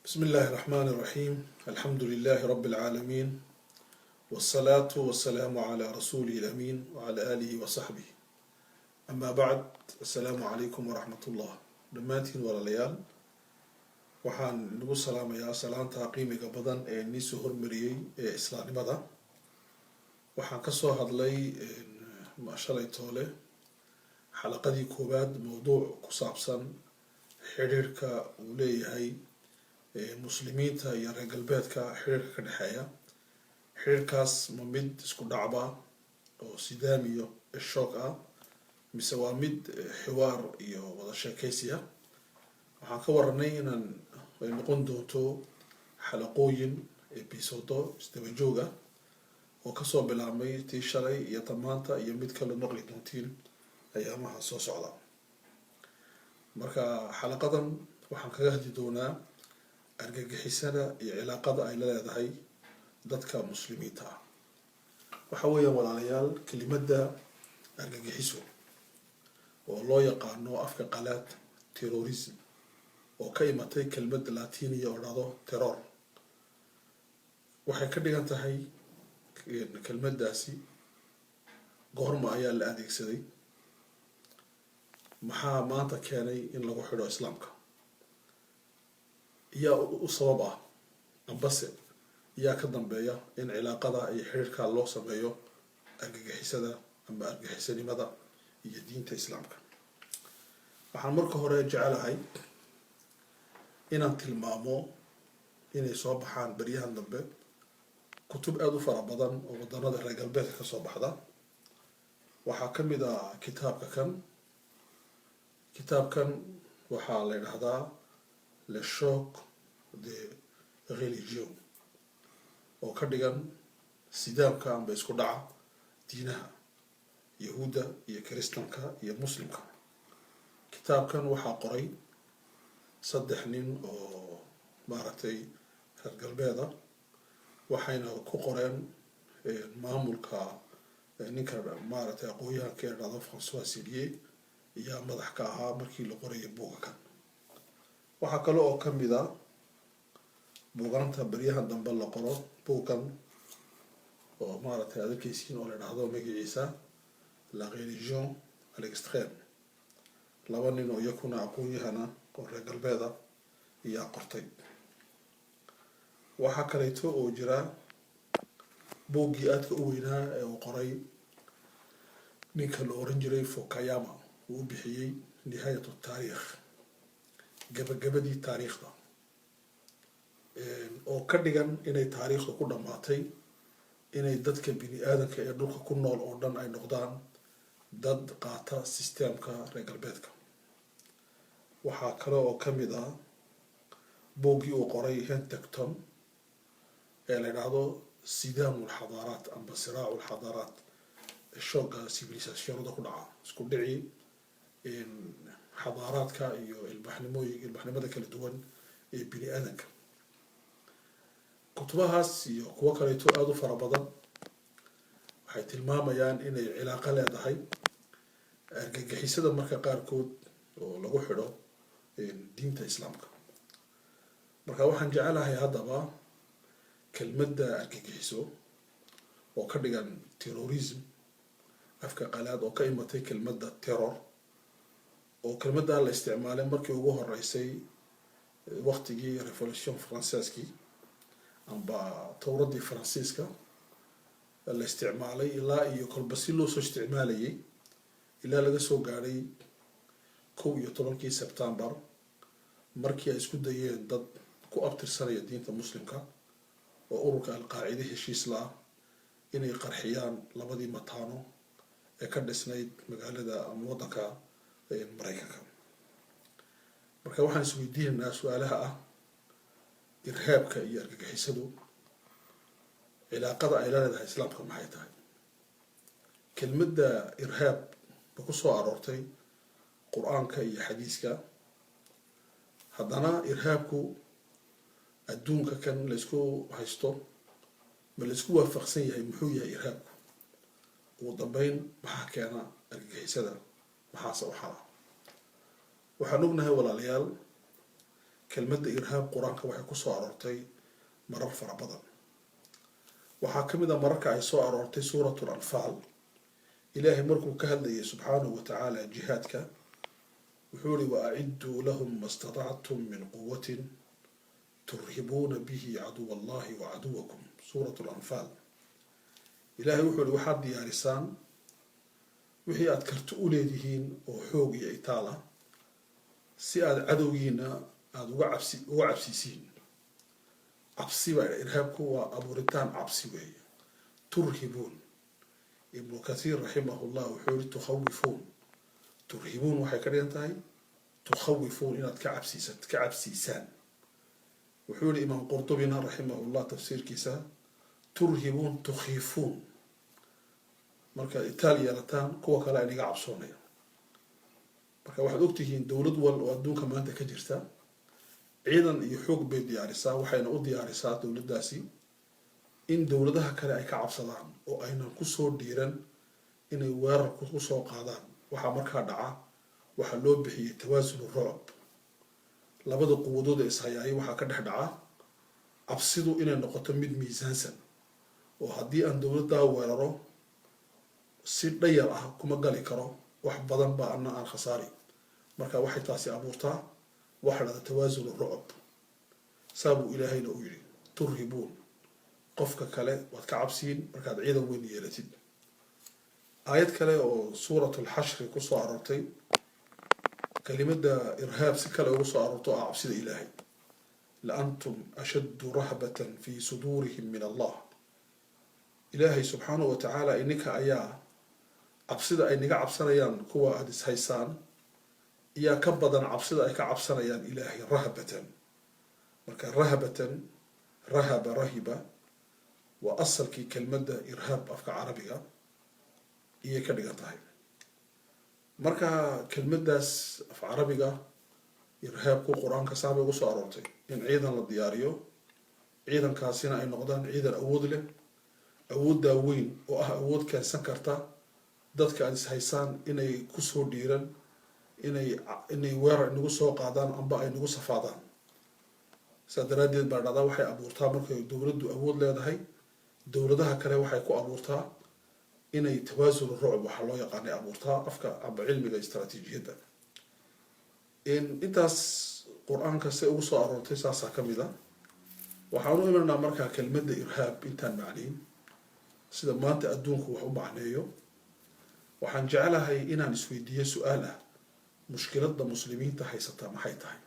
بسم الله الرحمن الرحيم الحمد لله رب العالمين والصلاة والسلام على رسوله الأمين وعلى آله وصحبه أما بعد السلام عليكم ورحمة الله دمانتين ولا ليال waxaan nagu salaamayaa salaanta qiimiga badan ee nii soo hormariyay ee islaamnimada waxaan ka soo hadlay shalay toole xalaqadii koowaad mowduuc ku saabsan xiriirka uu leeyahay muslimiinta iyo reer galbeedka xiriirka ka dhexeeya xiriirkaas ma mid isku dhacba oo sidaam iyo shoog ah mise waa mid xiwaar iyo wada sheekaysi ah waxaan ka waranay inaan ay noqon doonto xalaqooyin ebisodo isdaba joog ah oo kasoo bilaabmay tii shalay iyo tamaanta iyo mid kale noqli doontiin ayaamaha soo socda marka xalaqadan waxaan kaga hadli doonaa argagixisada iyo cilaaqada ay la leedahay dadka muslimiinta ah waxa weeyaan walaalayaal kelimada argagixiso oo loo yaqaano afka qalaad terrorism oo ka imatay kelmada latiniya oo dhado terror waxay ka dhigan tahay kelmadaasi goorma ayaa la adeegsaday maxaa maanta keenay in lagu xidho islaamka yaa u sabab ah ambase yaa ka dambeeya in cilaaqada iyo xiriirka loo sameeyo argagixisada ama argagixisanimada iyo diinta islaamka waxaan marka hore jecelahay inaan tilmaamo inay soo baxaan baryahan dambe kutub aada u fara badan oo wadanada reer galbeedka ka soo baxda waxaa ka mid ah kitaabkan waxaa la yidhaahdaa le choc de religion oo ka dhigan sidaamka amba isku dhaca diinaha yahuudda iyo kiristanka iyo muslimka kitaabkan waxaa qoray 3 nin oo maaragtay reer galbeeda waxayna ku qoreen maamulka ninka maaragtay aqoonyahanka ee dhado François Sillier ayaa madax ka ahaa markii la qorayo buuggan waxaa kale oo ka mid ah buugaanta baryahan dambe la qoro buuggan oo maaragtay adalkaysiin oo la dhahdo magaciisa la religion à l'extrême 2 nin oo iyakuna aqoonyahana oo reer galbeeda ayaa qortay waxaa kaleeto oo jira buuggii aadka u weynaa ee uu qoray ninka la oran jiray Fukuyama uu bixiyey nihayatu taariikh gabagabadii taariikhda oo ka dhigan inay taariikhdu ku dhamaatay inay dadka bini aadanka ee dhulka ku nool oo dhan ay noqdaan dad qaata systemka reer galbeedka waxaa kale oo ka mid ah buuggii uu qoray Huntington ee la yidhaahdo sidaamu alxadaaraat amba siraacu alxadaaraat shooga civilisationada ku dhaca isku dhici xadaaraadka iyo ilbaxnimada kala duwan ee bini aadanka kutubahaas iyo kuwo kaleeto aada u fara badan waxay tilmaamayaan inay cilaaqo leedahay argagixisada marka qaarkood oo lagu xidho diinta islaamka marka waxaan jecelahay haddaba kelmadda argagixiso oo ka dhigan terrorism afka qalaad oo ka imatay kelmadda terror oo kelmadda la isticmaalay markii ugu horeysay waqtigii revolution françaiskii amba towradii faransiiska la isticmaalay ilaa iyo kolba si loo soo isticmaalayay ilaa laga soo gaadhay 11 September markii ay isku dayeen dad ku abtirsanaya diinta muslimka oo ururka al-qaacida heshiis la inay qarxiyaan 2 mataano ee ka dhisnayd magaalada ama wadanka Mareykanka marka waxaan isweydiinaynaa su'aalaha ah irhaabka iyo argagixisadu cilaaqada ay la leedahay islaamka maxay tahay kelmadda irhaab ba ku soo aroortay quraanka iyo xadiiska haddana irhaabku adduunka kan la isku haysto ma la isku waafaqsan yahay muxuu yahay irhaabku ugu dambeyn maxaa keena argagixisada maxaase waxaan ognahay walaalayaal kelmadda irhaab qur-aanka waxay ku soo aroortay marar fara badan. waxaa ka mid a mararka ay soo aroortay suuratu al-anfaal. ilaahay markuu ka hadlayay subxaanahu wa tacaala jihaadka wuxuu ihi wa acidduu lahum ma statactum min quwatin turhibuuna bihi caduwa allahi wa caduwakum. suuratu al-anfaal. ilaahay wuxuu ihi waxaad diyaarisaan wixii aad karti u leedihiin oo xoog iyo itaal ah si aad cadowgiina aada uga cabsiisiin. cabsi baa irhaabku waa abuuritaan cabsi weeye. turhibuun, ibnu kathiir raximahullah wuxuu yihi tukhawifuun. turhibuun waxay ka dhigan tahay tukhawifuun, inaad ka cabsiisaan. wuxuu yihi imaam qurdubina raximahullah tafsiirkiisa turhibuun tukhiifuun, markaad itaal yeelataan kuwa kale inaga cabsoonaya. marka waxaad ogtihiin dowlad wal oo adduunka maanta ka jirta ciidan iyo xoog bay diyaarisaa. waxayna u diyaarisaa dowladdaasi in dowladaha kale ay ka cabsadaan oo aynan kusoo dhiiran inay weerar ku soo qaadaan. waxaa markaa dhaca waxaa loo bixiyey tawaasunu rucb. labada quwadood ee ishayaayay waxaa ka dhex dhaca cabsidu inay noqoto mid miisaansan, oo haddii aan dowladdaa weeraro si dhayar ah kuma gali karo, wax badan baa ana aan khasaari. marka waxay taasi abuurtaa waxa dhada tawaasunu rucb. saabuu ilaahayna u yidhi turhibuun, qofka kale waad ka cabsiin markaad ciidan weyn yeelatid. aayad kale oo suuratu alxashri ku soo aroortay kelimadda irhaab si kale ugu soo aroorto ah cabsida ilaahay. laantum ashaddu rahbatan fii suduurihim min allah. ilaahay subxaanahu wa tacaala ininka ayaa cabsida ay naga cabsanayaan kuwa aada ishaysaan iyaa ka badan cabsida ay ka cabsanayaan ilaahay rahbatan. marka rahbatan, rahaba, rahiba waa asalkii kelmadda irhaab afka carabiga iyay ka dhigan tahay. marka kelmaddaas af carabiga irhaabku qur-aanka saabay ugu soo aroortay in ciidan la diyaariyo, ciidankaasina ay noqdaan ciidan awood leh. awooddaa weyn oo ah awood keensan karta dadka aada ishaysaan inay kusoo dhiiran inay weerar inagu soo qaadaan amba ay nagu safaadaan. saa daraaddeed baa dhacdaa waxay abuurtaa markay dowladdu awood leedahay dowladaha kale waxay ku abuurtaa inay tawaasunu rucb waxaa loo yaqaanay abuurtaa afka amba cilmiga istaraatiijiyadda. intaas qur-aanka se ugu soo aroortay saasaa ka mid a. waxaan u imanaa markaa kelmadda irhaab intaan macnayn sida maanta adduunku wax u macneeyo. waxaan jeclahay inaan isweydiiyo su-aal ah mushkiladda muslimiinta haysataa maxay tahay.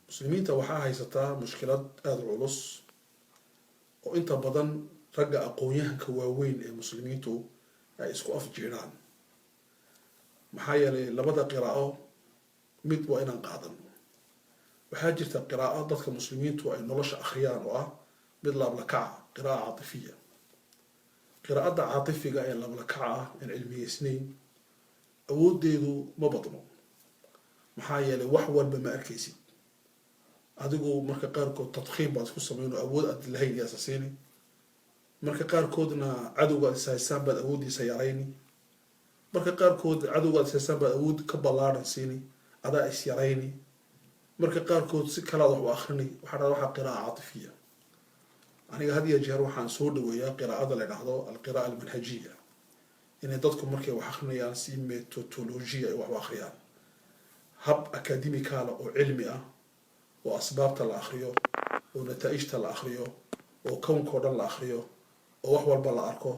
muslimiinta waxaa haysataa mushkilad aada culus oo inta badan ragga aqoon-yahanka waaweyn ee muslimiintu ay isku afjeedhaan. maxaa yeelay labada qiraa'o mid waa inaan qaadan. waxaa jirta qiraa'o dadka muslimiintu ay nolosha akhriyaan oo ah mid laablakaca, qira'a caatifiya. qiraa'adda caatifiga ee laablakaca ah aan cilmiyeysnayn awooddeedu ma badno. maxaa yeelay wax walba ma arkaysid. adigu marka qaarkood tadkhiim baad isku sameyn oo awood aad lahayn yaasa siini. marka qaarkoodna cadowga aad ishaysaan baad awooddiisa yarayni. marka qaarkood cadowga aad ishaysaan baad awood ka ballaaran siini, adaa is yarayni. marka qaarkood si kalaad wax u akrini. waxaa qiraa'a caatifiya. aniga had iyo jeer waxaan soo dhaweeyaa qiraa'ada la dhahdo alqiraa'a almanhajiya, inay dadku markay wax akrinayaan si metodolojiya ay wax u akhriyaan, hab akademikaala oo cilmi ah, oo asbaabta la akhriyo, oo nataa'ijta la akhriyo, oo kownkao dhan la akhriyo, oo wax walba la arko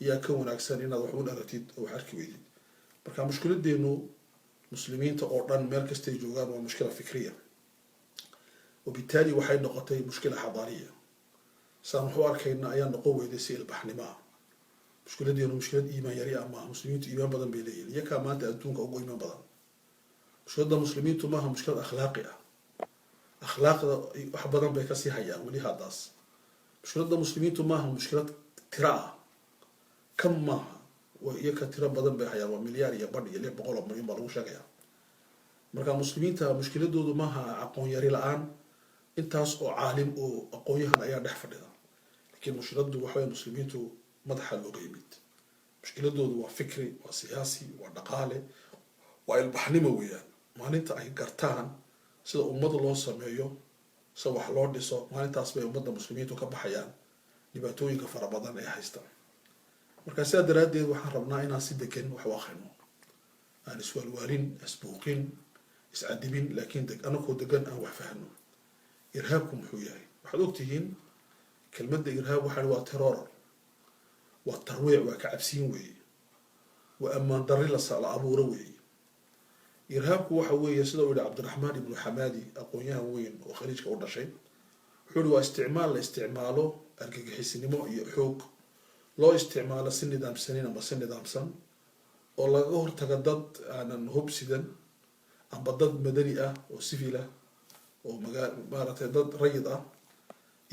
ayaa ka wanaagsan inaad wax un aragtid oo wax arki weydid. marka mushkiladeenu muslimiinta oo dhan meel kastay joogaan waa mushkila fikriya, وبالتالي waxay noqotay mushkila xadaariya. saan wuxuu arkayna ayaa noqon weyday si ilbaxnimo ah. mushkiladeenu mushkilad iimaan yari ama muslimiintu iimaan badan bay leeyihiin, iyakaa maanta adduunka ugu iimaan badan. mushkiladda muslimiintu maaha mushkilad akhlaaqi ah. akhlaaqda wax badan bay kasii hayaan weli haddaas. mushkiladda muslimiintu maaha mushkilad tira ah, kan maaha. iyaka tiro badan bay hayaan, waa milyaar iyo badh iyo 600 milyan baa lagu sheegayaa. marka muslimiinta mushkiladoodu maaha aqoon yari la-aan, intaas oo caalim oo aqoon-yahan ayaa dhex fadhida. laakiin mushkiladdu waxaway muslimiintu madaxa looga yimid. mushkiladoodu waa fikri, waa siyaasi, waa dhaqaale, waa ilbaxnimo weeyaan. maalinta ay gartaan sida ummad loo sameeyo sida wax loo dhiso maalintaas bay ummadda muslimiintu ka baxayaan dhibaatooyinka fara badan ee haysta marka sidaa daraaddeed waxaan rabnaa inaan si degan wax u akhrino aan iswaalwaalin isbuuqin iscadibin laakiin anakoo degan aan wax fahno irhaabku muxuu yahay waxaad ogtihiin kelmadda irhaab waxaa waa terror waa tarwiic waa ka cabsiin weeye waa ammaan darri la abuuro weeye irhaabku waxa weeye sida uu yihi cabdiraxmaan ibnu xamaadi aqoon-yahan weyn oo khaliijka u dhashay wuxuu yihi waa isticmaal la isticmaalo argagixisnimo iyo xoog loo isticmaalo si nidaamsanin ama si nidaamsan oo laga hortaga dad aanan hubsidan amba dad madani ah oo civil ah oo maaragtay dad rayid ah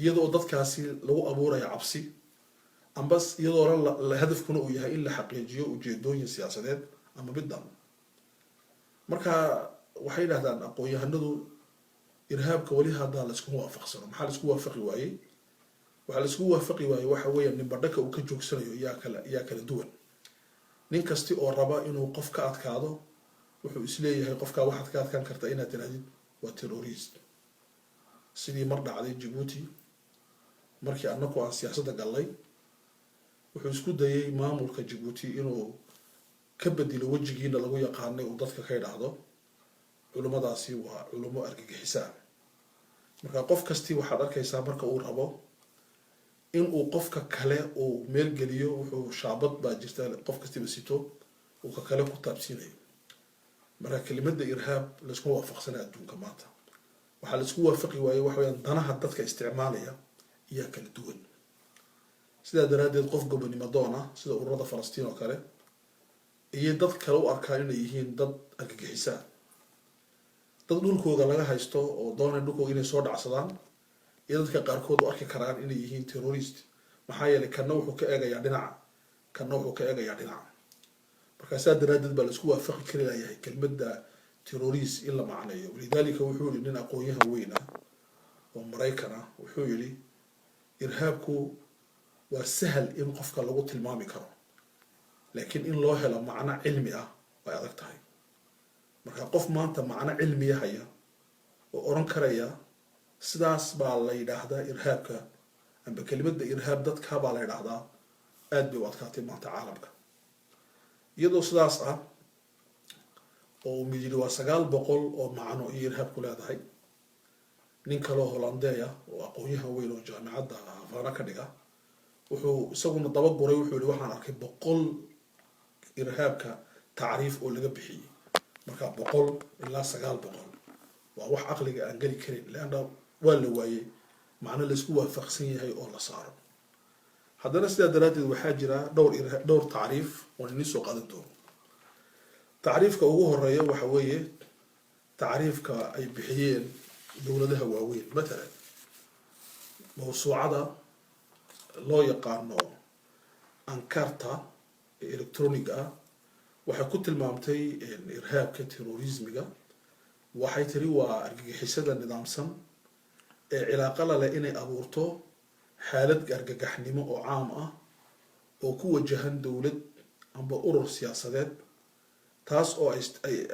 iyadoo dadkaasi lagu abuurayo cabsi amba iyadoo hadafkuna uu yahay in la xaqiijiyo ujeedooyin siyaasadeed ama middan marka waxay yidhahdaan aqoon-yahanadu irhaabka weli haddaa la isku waafaqsano maxaa la isku waafaqi waayey waxaa la isku waafaqi waayey waxa weeyaan ninbadhaka uu ka joogsanayo yaa kala duwan nin kasti oo raba inuu qof ka adkaado wuxuu isleeyahay qofkaa waxaad ka adkaan kartaa inaad tirahdid waa terrorist sidii mar dhacday Djibouti markii annagu aan siyaasadda gallay wuxuu isku dayay maamulka Djibouti inuu ka bedelo wajigiina lagu yaqaanay uu dadka ka yidhaahdo culimadaasi waa culimo argagixisaan marka qof kasti waxaad arkaysaa marka uu rabo in uu qofka kale uu meel geliyo wuxuu shaabad baa jirta qof kastiba sito uu ka kale ku taabsiinayo marka kelimadda irhaab la isku waafaqsanaa adduunka maanta waxaa la isku waafaqi waayey waxa weeyaan danaha dadka isticmaalaya iyaa kala duwan sidaa daraaddeed qof gobonimo doon ah sida ururada Falastiin oo kale iyo dad kale u arkaa inay yihiin dad argagixisaan dad dhulkooda laga haysto oo doonay dhulkooda inay soo dhacsadaan iyo dadka qaarkood u arki karaan inay yihiin terrorist maxaa yeelay kana wuxuu ka eegayaa dhinaca kana wuxuu ka eegayaa dhinaca marka sidaa daraaddeed baa la isku waafaqi kari layahay kelmadda terrorist in la macneeyo lidaalika wuxuu yidhi nin aqoon-yahan weyn ah oo Maraykan ah wuxuu yidhi irhaabku waa sahal in qofka lagu tilmaami karo laakiin in loo helo macno cilmi ah way adag tahay marka qof maanta macno cilmi haya oo oran karaya sidaas baa la yiraahdaa irhaabka amba kelimadda irhaab dadka baa la yiraahdaa aad bay u adkaatay maanta caalamka iyadoo sidaas ah oo midii waa 900 oo macno irhaab ku leedahay nin kale oo Hollandeey ah oo aqoon-yahan weyn oo jaamacadda Havana ka dhiga wuxuu isaguna daba guray wuxuu yiri waxaan arkay 100 irhaabka taariif oo laga bixiyay marka 100 ilaa 900 waa wax aqliga aan gali karin laana waa la waayay macna la isku waafaqsan yahay oo la saaro haddana sidaa daraaddeed waxaa jira dhowr taariif oo in soo qaadan doono taariifka ugu horeeya waxa weeye taariifka ay bixiyeen dawladaha waaweyn مثلا mawsuucada loo yaqaano Ankarta electronic ah waxay ku tilmaamtay irhaabka terrorismiga waxay tiri waa argagixisada nidaamsan ee cilaaqo la leh inay abuurto xaalad argagaxnimo oo caam ah oo ku wajahan dawlad amba urur siyaasadeed taas oo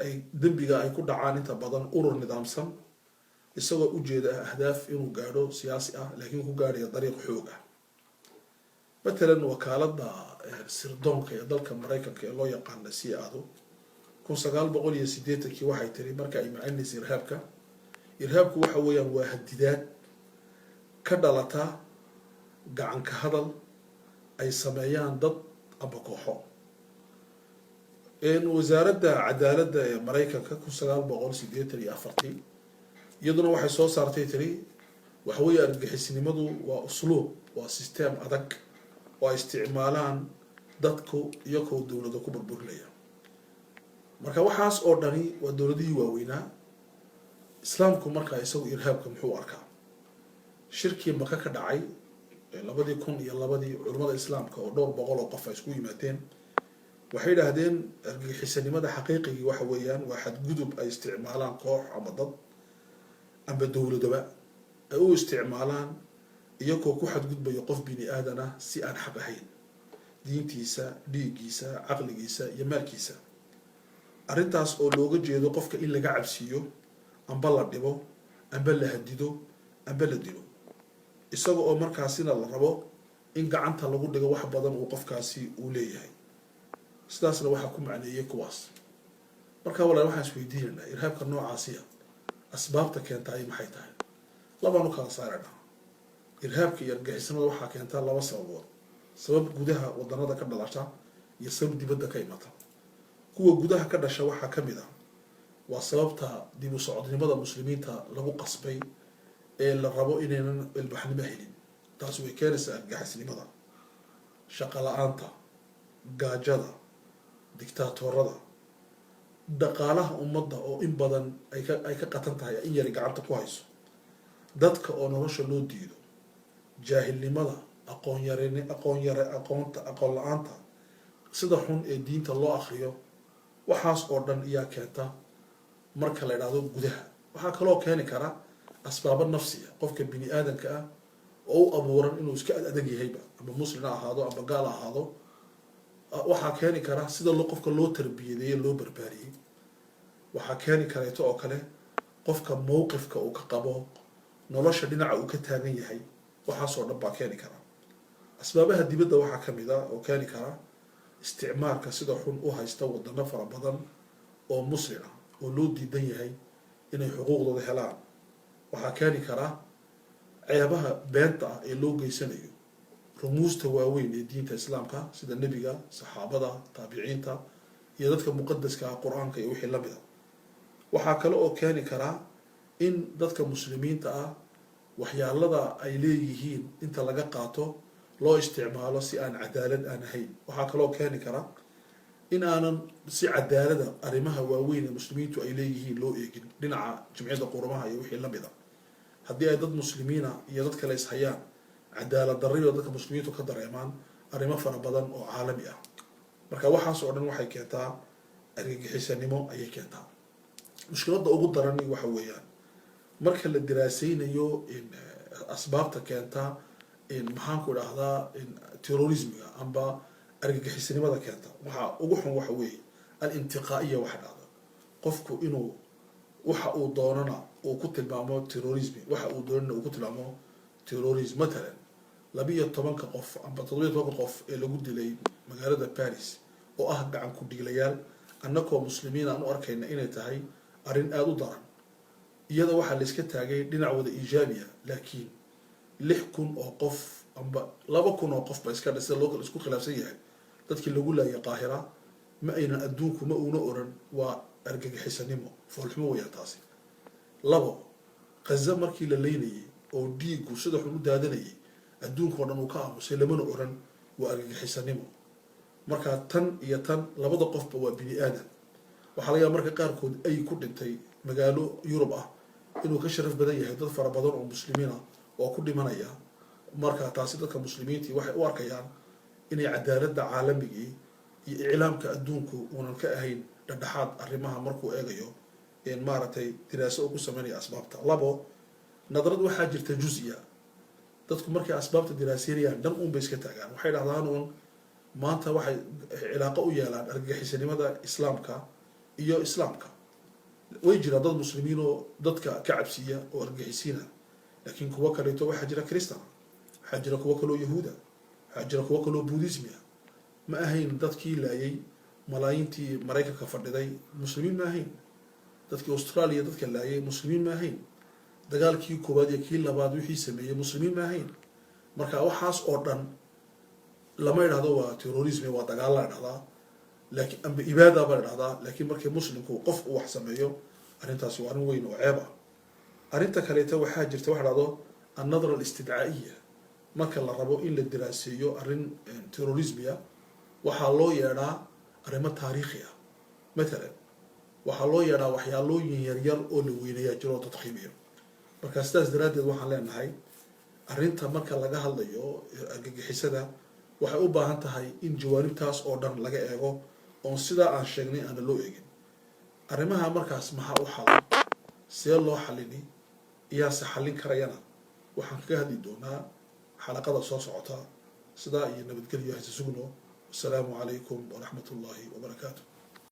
ay dambiga ay ku dhacaan inta badan urur nidaamsan isagoo u jeeda ahdaaf inuu gaadho siyaasi ah laakiin ku gaadhayo dariiq xoog ah مثلا وكالة سردونك دالك مريكا لو يقان CIA كون 980 كي waxay tiri marka ay macaynayso irhaabka waxa weeyaan waa hadidaad ka dhalata gacan ka hadal ay sameeyaan dad aba kooxo wasaaradda cadaaladda ee Mareykanka 1984 iyaduna waxay soo saartay tiri waxa weeyaan argagixisnimadu waa usluub waa system adag oo isticmaalaan dadku iyagoo dawladda ku burburinaya marka waxaas oo dhani waa dawladihii waaweynaa islaamku marka isagu irhaabka muxuu arkaa shirkii Maka ka dhacay 2002 culimada islaamka oo dhowr boqol oo qof ay isku yimaadeen waxay yiraahdeen argagixisanimada xaqiiqiga waxa weeyaan waa xadgudub ay isticmaalaan koox ama dad amba dawladaba ay u isticmaalaan iyagoo ku xadgudbayo qof bini aadan ah si aan xaq ahayn diintiisa dhiigiisa aqligiisa iyo maalkiisa arintaas oo looga jeedo qofka in laga cabsiyo amba la dhibo amba la hadido amba la dilo isaga oo markaasina la rabo in gacanta lagu dhigo wax badan uu qofkaasi uu leeyahay sidaasna waxa ku macneeyay kuwaas marka walaal waxaan isweydiinaynaa irhaabka noocaasi asbaabta keentay maxay tahay labaan u kala saarana irhaabka iyo argagixisnimada waxaa keenta laba sababood sabab gudaha wadanada ka dhalasha iyo sabab dibadda ka imata kuwa gudaha ka dhasha waxaa ka mid ah waa sababta dib u socodnimada muslimiinta lagu qasbay ee la rabo inaynan ilbaxnimo helin taas way keenaysaa argagixisnimada shaqo la-aanta gaajada dictaatorada dhaqaalaha ummadda oo in badan ay ka qatan tahay in yari gacanta ku hayso dadka oo nolosha loo diido jaahilnimada aqoon la-aanta sida xun ee diinta loo akriyo waxaas oo dhan ayaa keenta marka la idhaahdo gudaha waxaa kaloo keeni kara asbaabo nafsiya qofka bini aadanka ah oo u abuuran inuu iska adag yahayba ama muslim ha ahaado ama gaal ha ahaado waxaa keeni kara sida qofka loo tarbiyadeeyey loo barbaariyey waxaa keeni kareeto oo kale qofka mowqifka uu ka qabo nolosha dhinaca uu ka taagan yahay waxaasoo dhan baa keeni kara asbaabaha dibadda waxaa ka mid ah oo keeni kara isticmaalka sida xun u haysta wadano fara badan oo muslim ah oo loo diidan yahay inay xuquuqdooda helaan waxaa keeni kara ceebaha beenta ah ee loo geysanayo rumuusta waaweyn ee diinta islaamka sida nebiga saxaabada taabiciinta iyo dadka muqadaska ah qur-aanka iyo wixii lamid a waxaa kale oo keeni karaa in dadka muslimiinta ah waxyaalada ay leeyihiin inta laga qaato loo isticmaalo si aan cadaalad aan ahayn waxaa kaloo keeni kara in aanan si cadaalada arrimaha waaweyn ee muslimiintu ay leeyihiin loo eegin dhinaca jimciyadda qurumaha iyo wixii lamid a haddii ay dad muslimiina iyo dad kale ishayaan cadaalad darriyo dadka muslimiintu ka dareemaan arrimo fara badan oo caalami ah marka waxaas oo dhan waxay keentaa argagixisanimo ayay keentaa mushkiladda ugu darani waxa weeyaan marka la diraasaynayo asbaabta keenta maxaanku idhaahdaa terrorismiga amba argagixisanimada keenta waxaa ugu xun waxa weeye alintiqaa'iya waxa dhahda qofku inuu waxa uu doonana uu ku tilmaamo terrorismi waxa uu doonana uu ku tilmaamo terrorism matalan 12 qof amba 17 qof ee lagu dilay magaalada Paris oo ah gacan ku dhiglayaal annagoo muslimiin aan u arkayna inay tahay arrin aad u daran iyada waxa la iska taagay dhinac wada iijaabiya laakiin 6,000 oo qof amba 2,000 oo qof ba iska dhisay loo isku khilaafsan yahay dadkii lagu laayay Qaahira ma aynan adduunku ma uuna oran waa argagixisanimo foolxumo weeyaa taasi labo Gaza markii la leynayay oo dhiigu sida xun u daadanayay adduunka oo dhan uu ka aamusay lamana oran waa argagixisanimo marka tan iyo tan labada qofba waa bini aadan waxa laga marka qaarkood ay ku dhintay magaalo Yurub ah inuu ka sharaf badan yahay dad fara badan oo muslimiin ah oo ku dhimanaya marka taasi dadka muslimiinta waxay u arkayaan inay cadaaladda caalamiga iyo iclaamka adduunku uunan ka ahayn dhadhaxaad arrimaha markuu eegayo in maaragtay diraaso uu ku sameeyo asbaabta labo nadarad waxaa jirta juz'iya dadku markay asbaabta diraaseeyaan dhan uun bay iska taagaan waxay dhahdaan uun maanta waxay cilaaqo u yeelaan argagixisanimada islaamka iyo islaamka way jira dad muslimiin oo dadka ka cabsiya oo argagixisina laakiin kuwa kale to waxa jira kristan waxa jira kuwa kale oo yahuuda waxa jira kuwa kale oo buudhismi ma ahayn dadkii laayay malaayintii Mareykanka fadhiday muslimiin ma ahayn dadkii Australia dadka laayay muslimiin ma ahayn dagaalkii koowaad iyo kii labaad wixii sameeyay muslimiin ma ahayn marka waxaas oo dhan lama yiraahdo waa terrorism waa dagaal la dhahdaa laakiin amba ibaada baa la dhahdaa laakiin markii muslimku qof uu wax sameeyo arintaas waa arrin weyn oo ceeb ah arinta kale waxaa jirta wax dhahdo an-nadra al-istidcaa'iyya marka la rabo in la diraaseeyo arrin terrorismiya waxaa loo yeedhaa arrimo taariikhi ah matalan waxaa loo yeedhaa waxyaalooyin yaryar oo la weynayaa jiro tadqiimiyo marka sidaas daraadeed waxaan leenahay arrinta marka laga hadlayo argagixisada waxay u baahan tahay in jawaanibtaas oo dhan laga eego oo sida aan sheegnay aan loo eegin arrimaha markaas maxaa u xalay see loo xalini iyo saxalin karayana waxaan kaga hadli doonaa xalaqada soo socota sida iyo nabadgelyo hayso sugno. Assalamu alaykum wa rahmatullahi wa barakatuh.